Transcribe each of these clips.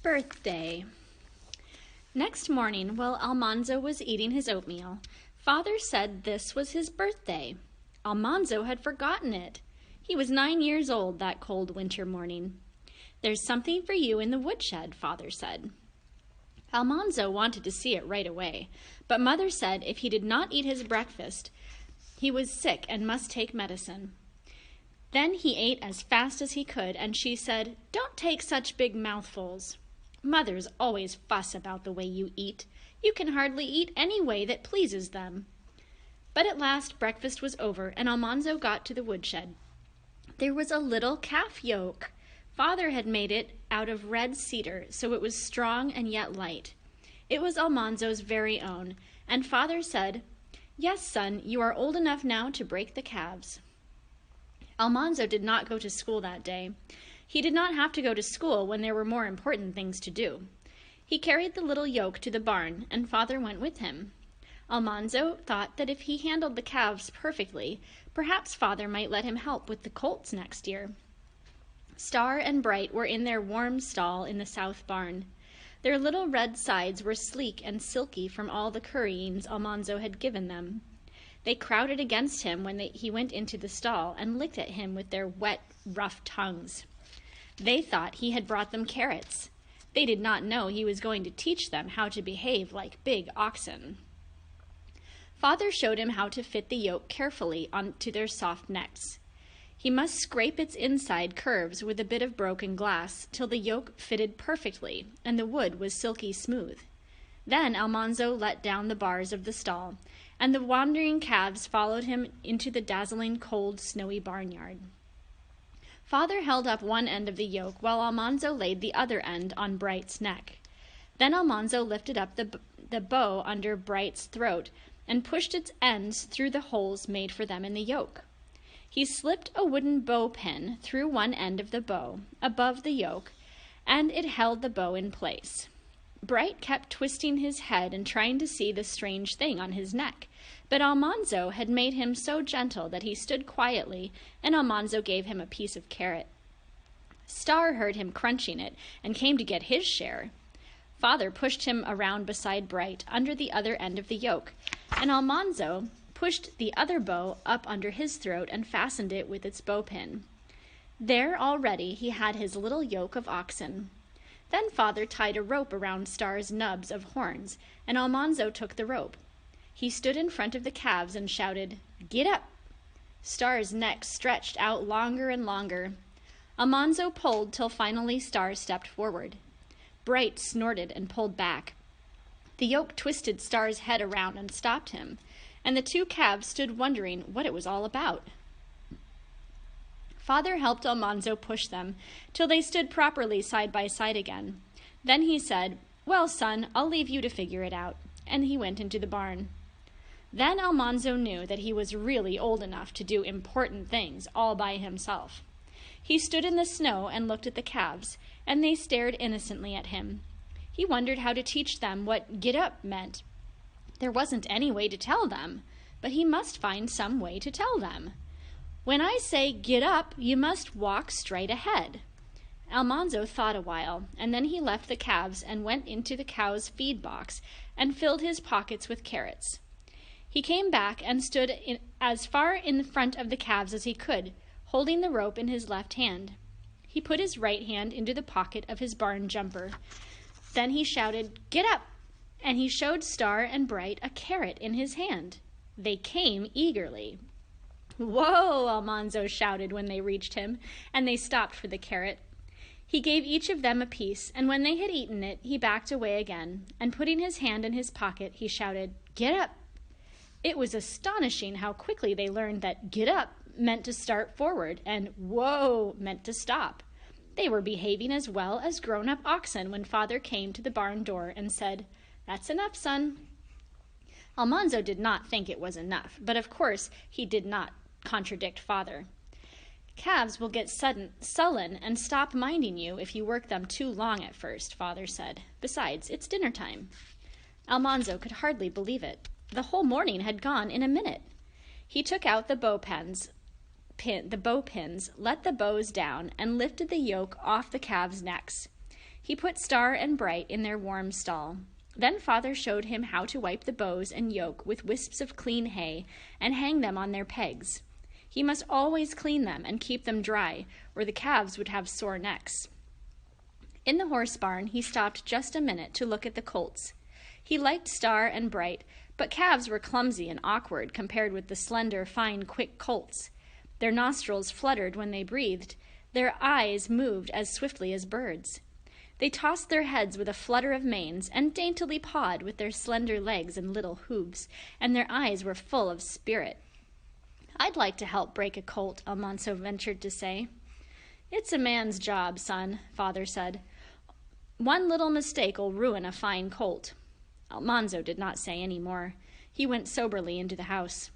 Birthday. Next morning, while Almanzo was eating his oatmeal, Father said this was his birthday. Almanzo had forgotten it. He was 9 years old that cold winter morning. "There's something for you in the woodshed," Father said. Almanzo wanted to see it right away, but Mother said if he did not eat his breakfast, he was sick and must take medicine. Then he ate as fast as he could, and she said, "Don't take such big mouthfuls. Mothers always fuss about the way you eat. You can hardly eat any way that pleases them." But at last breakfast was over, and Almanzo got to the woodshed. There was a little calf yoke. Father had made it out of red cedar, so it was strong and yet light. It was Almanzo's very own, and Father said, "Yes, son, you are old enough now to break the calves." Almanzo did not go to school that day. He did not have to go to school when there were more important things to do. He carried the little yoke to the barn, and Father went with him. Almanzo thought that if he handled the calves perfectly, perhaps Father might let him help with the colts next year. Star and Bright were in their warm stall in the south barn. Their little red sides were sleek and silky from all the curryings Almanzo had given them. They crowded against him when he went into the stall and licked at him with their wet, rough tongues. They thought he had brought them carrots. They did not know he was going to teach them how to behave like big oxen. Father showed him how to fit the yoke carefully onto their soft necks. He must scrape its inside curves with a bit of broken glass till the yoke fitted perfectly and the wood was silky smooth. Then Almanzo let down the bars of the stall, and the wandering calves followed him into the dazzling, cold, snowy barnyard. Father held up one end of the yoke while Almanzo laid the other end on Bright's neck. Then Almanzo lifted up the bow under Bright's throat and pushed its ends through the holes made for them in the yoke. He slipped a wooden bow pin through one end of the bow, above the yoke, and it held the bow in place. Bright kept twisting his head and trying to see the strange thing on his neck, but Almanzo had made him so gentle that he stood quietly, and Almanzo gave him a piece of carrot. Star heard him crunching it and came to get his share. Father pushed him around beside Bright under the other end of the yoke, and Almanzo pushed the other bow up under his throat and fastened it with its bow pin. There already he had his little yoke of oxen. Then Father tied a rope around Star's nubs of horns, and Almanzo took the rope. He stood in front of the calves and shouted, "Get up!" Star's neck stretched out longer and longer. Almanzo pulled till finally Star stepped forward. Bright snorted and pulled back. The yoke twisted Star's head around and stopped him, and the two calves stood wondering what it was all about. Father helped Almanzo push them till they stood properly side by side again. Then he said, "Well, son, I'll leave you to figure it out," and he went into the barn. Then Almanzo knew that he was really old enough to do important things all by himself. He stood in the snow and looked at the calves, and they stared innocently at him. He wondered how to teach them what "get up" meant. There wasn't any way to tell them, but he must find some way to tell them. "When I say 'get up,' you must walk straight ahead." Almanzo thought a while, and then he left the calves and went into the cow's feed box and filled his pockets with carrots. He came back and stood as far in front of the calves as he could, holding the rope in his left hand. He put his right hand into the pocket of his barn jumper. Then he shouted, "Get up!" and he showed Star and Bright a carrot in his hand. They came eagerly. "Whoa!" Almanzo shouted when they reached him, and they stopped for the carrot. He gave each of them a piece, and when they had eaten it, he backed away again, and putting his hand in his pocket, he shouted, "Get up!" It was astonishing how quickly they learned that "get up" meant to start forward, and "whoa" meant to stop. They were behaving as well as grown-up oxen when Father came to the barn door and said, "That's enough, son." Almanzo did not think it was enough, but of course he did not contradict Father. "Calves will get sullen and stop minding you if you work them too long at first," Father said. "Besides, it's dinner time." Almanzo could hardly believe it. The whole morning had gone in a minute. He took out the bow pins, let the bows down, and lifted the yoke off the calves' necks. He put Star and Bright in their warm stall. Then Father showed him how to wipe the bows and yoke with wisps of clean hay and hang them on their pegs. He must always clean them and keep them dry, or the calves would have sore necks. In the horse barn, he stopped just a minute to look at the colts. He liked Star and Bright, but calves were clumsy and awkward compared with the slender, fine, quick colts. Their nostrils fluttered when they breathed. Their eyes moved as swiftly as birds. They tossed their heads with a flutter of manes and daintily pawed with their slender legs and little hooves, and their eyes were full of spirit. "I'd like to help break a colt," Almanzo ventured to say. "It's a man's job, son," Father said. "One little mistake'll ruin a fine colt." Almanzo did not say any more. He went soberly into the house.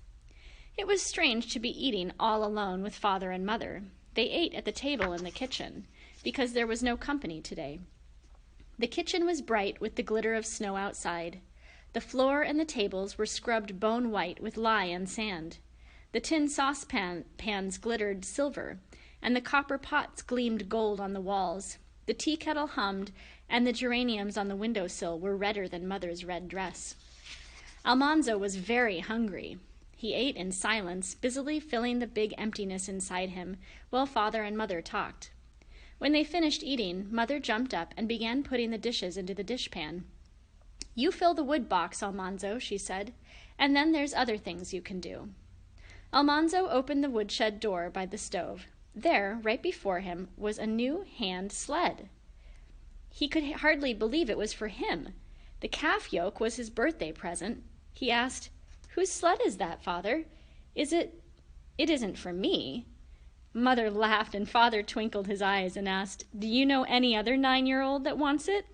It was strange to be eating all alone with Father and Mother. They ate at the table in the kitchen, because there was no company today. The kitchen was bright with the glitter of snow outside. The floor and the tables were scrubbed bone white with lye and sand. The tin saucepans glittered silver, and the copper pots gleamed gold on the walls. The tea kettle hummed, and the geraniums on the windowsill were redder than Mother's red dress. Almanzo was very hungry. He ate in silence, busily filling the big emptiness inside him, while Father and Mother talked. When they finished eating, Mother jumped up and began putting the dishes into the dishpan. "You fill the wood box, Almanzo," she said, "and then there's other things you can do." Almanzo opened the woodshed door by the stove. There, right before him, was a new hand sled. He could hardly believe it was for him. The calf yoke was his birthday present. He asked, "Whose sled is that, Father? It isn't for me." Mother laughed, and Father twinkled his eyes and asked, "Do you know any other 9-year-old that wants it?"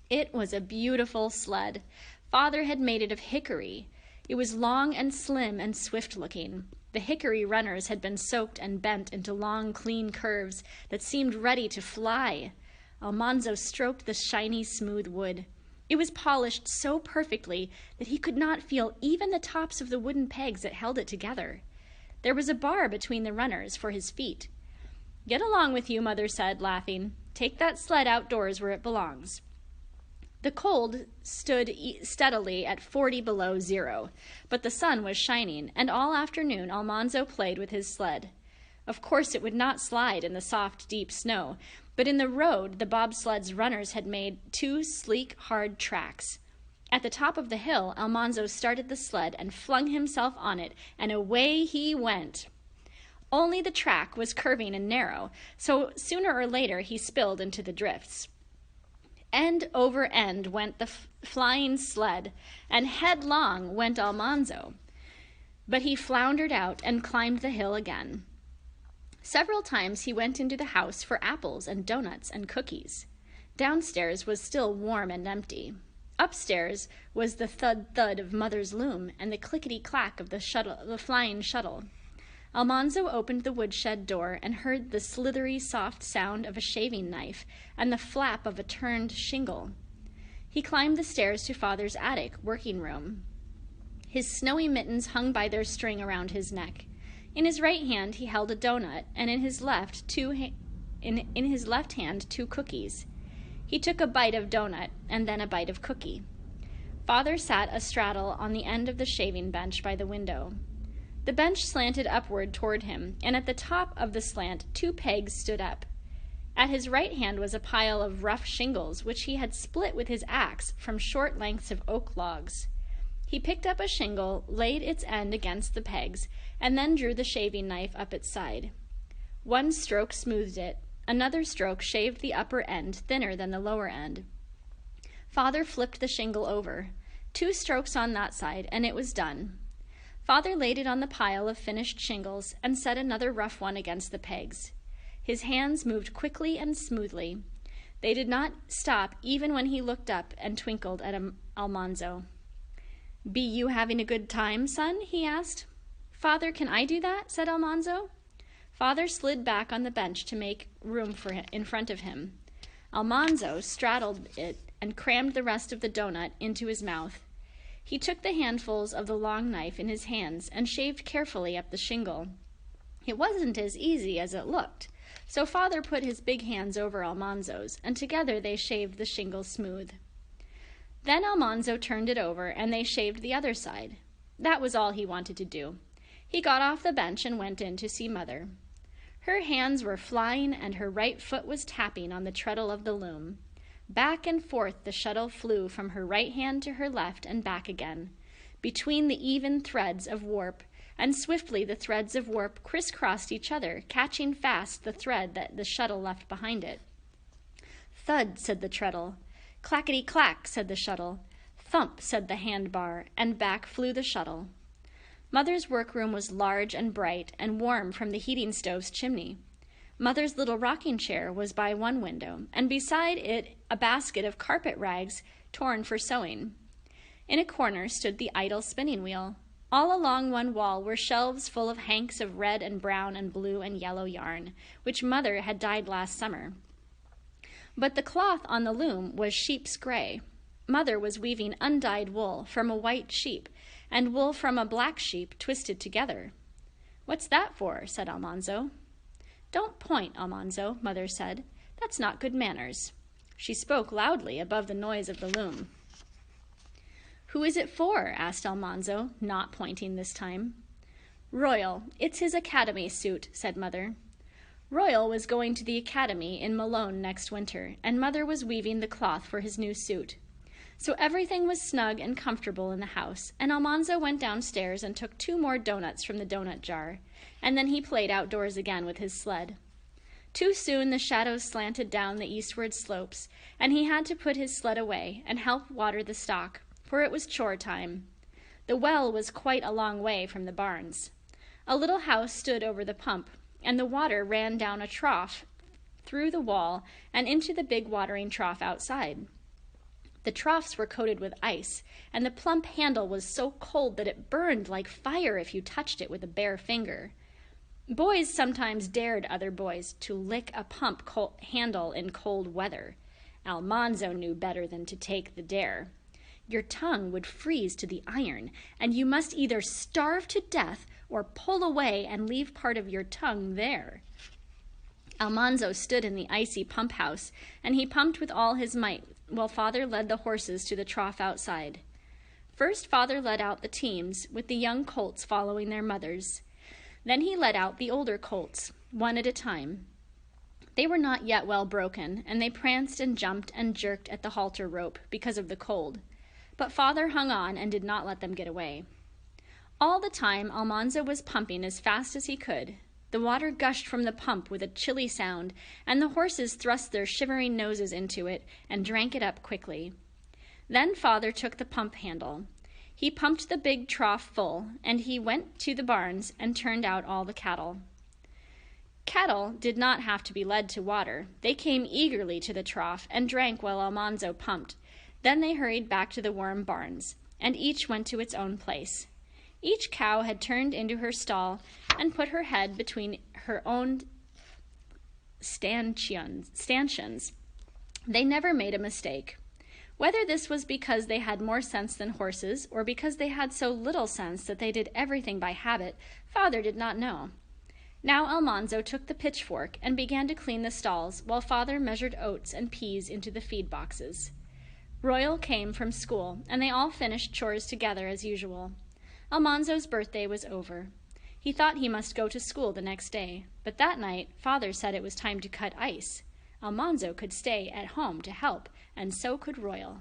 It was a beautiful sled. Father had made it of hickory. It was long and slim and swift-looking. The hickory runners had been soaked and bent into long, clean curves that seemed ready to fly. Almanzo stroked the shiny, smooth wood. It was polished so perfectly that he could not feel even the tops of the wooden pegs that held it together. There was a bar between the runners for his feet. "Get along with you," Mother said, laughing. "Take that sled outdoors where it belongs." The cold stood steadily at 40 below zero, but the sun was shining, and all afternoon Almanzo played with his sled. Of course it would not slide in the soft, deep snow, but in the road the bobsled's runners had made 2 sleek, hard tracks. At the top of the hill, Almanzo started the sled and flung himself on it, and away he went. Only the track was curving and narrow, so sooner or later he spilled into the drifts. End over end went the flying sled, and headlong went Almanzo. But he floundered out and climbed the hill again. Several times he went into the house for apples and donuts and cookies. Downstairs was still warm and empty. Upstairs was the thud-thud of Mother's loom and the clickety-clack of the flying shuttle. Almanzo opened the woodshed door and heard the slithery, soft sound of a shaving knife and the flap of a turned shingle. He climbed the stairs to Father's attic working room. His snowy mittens hung by their string around his neck. In his right hand he held a donut, and in his left hand 2 cookies. He took a bite of donut and then a bite of cookie. Father sat astraddle on the end of the shaving bench by the window. The bench slanted upward toward him, and at the top of the slant 2 pegs stood up. At his right hand was a pile of rough shingles, which he had split with his axe from short lengths of oak logs. He picked up a shingle, laid its end against the pegs, and then drew the shaving knife up its side. One stroke smoothed it. Another stroke shaved the upper end thinner than the lower end. Father flipped the shingle over. 2 strokes on that side, and it was done. Father laid it on the pile of finished shingles and set another rough one against the pegs. His hands moved quickly and smoothly. They did not stop even when he looked up and twinkled at Almanzo. "Be you having a good time, son?" he asked. "Father, can I do that?" said Almanzo. Father slid back on the bench to make room for him in front of him. Almanzo straddled it and crammed the rest of the donut into his mouth. He took the handfuls of the long knife in his hands and shaved carefully up the shingle. It wasn't as easy as it looked. So Father put his big hands over Almanzo's, and together they shaved the shingles smooth. Then Almanzo turned it over, and they shaved the other side. That was all he wanted to do. He got off the bench and went in to see Mother. Her hands were flying, and her right foot was tapping on the treadle of the loom. Back and forth the shuttle flew from her right hand to her left and back again, between the even threads of warp, and swiftly the threads of warp crisscrossed each other, catching fast the thread that the shuttle left behind it. Thud, said the treadle. Clackety-clack, said the shuttle. Thump, said the handbar, and back flew the shuttle. Mother's workroom was large and bright and warm from the heating stove's chimney. Mother's little rocking chair was by one window, and beside it a basket of carpet rags torn for sewing. In a corner stood the idle spinning wheel. All along one wall were shelves full of hanks of red and brown and blue and yellow yarn, which Mother had dyed last summer. But the cloth on the loom was sheep's gray. Mother was weaving undyed wool from a white sheep, and wool from a black sheep twisted together. What's that for? Said Almanzo. Don't point, Almanzo, Mother said. That's not good manners. She spoke loudly above the noise of the loom. Who is it for? Asked Almanzo, not pointing this time. Royal, it's his academy suit, said Mother. Royal was going to the academy in Malone next winter, and Mother was weaving the cloth for his new suit. So everything was snug and comfortable in the house, and Almanzo went downstairs and took 2 more donuts from the donut jar, and then he played outdoors again with his sled. Too soon the shadows slanted down the eastward slopes, and he had to put his sled away and help water the stock, for it was chore time. The well was quite a long way from the barns. A little house stood over the pump, and the water ran down a trough through the wall and into the big watering trough outside. The troughs were coated with ice, and the plump handle was so cold that it burned like fire if you touched it with a bare finger. Boys sometimes dared other boys to lick a pump handle in cold weather. Almanzo knew better than to take the dare. Your tongue would freeze to the iron, and you must either starve to death or pull away and leave part of your tongue there. Almanzo stood in the icy pump house, and he pumped with all his might, while Father led the horses to the trough outside. First, Father led out the teams, with the young colts following their mothers. Then he led out the older colts, one at a time. They were not yet well broken, and they pranced and jumped and jerked at the halter rope because of the cold. But Father hung on and did not let them get away. All the time, Almanzo was pumping as fast as he could. The water gushed from the pump with a chilly sound, and the horses thrust their shivering noses into it and drank it up quickly. Then Father took the pump handle. He pumped the big trough full, and he went to the barns and turned out all the cattle. Cattle did not have to be led to water. They came eagerly to the trough and drank while Almanzo pumped. Then they hurried back to the warm barns, and each went to its own place. Each cow had turned into her stall and put her head between her own stanchions. They never made a mistake. Whether this was because they had more sense than horses, or because they had so little sense that they did everything by habit, Father did not know. Now Almanzo took the pitchfork and began to clean the stalls, while Father measured oats and peas into the feed boxes. Royal came from school, and they all finished chores together as usual. Almanzo's birthday was over. He thought he must go to school the next day, but that night Father said it was time to cut ice. Almanzo could stay at home to help, and so could Royal.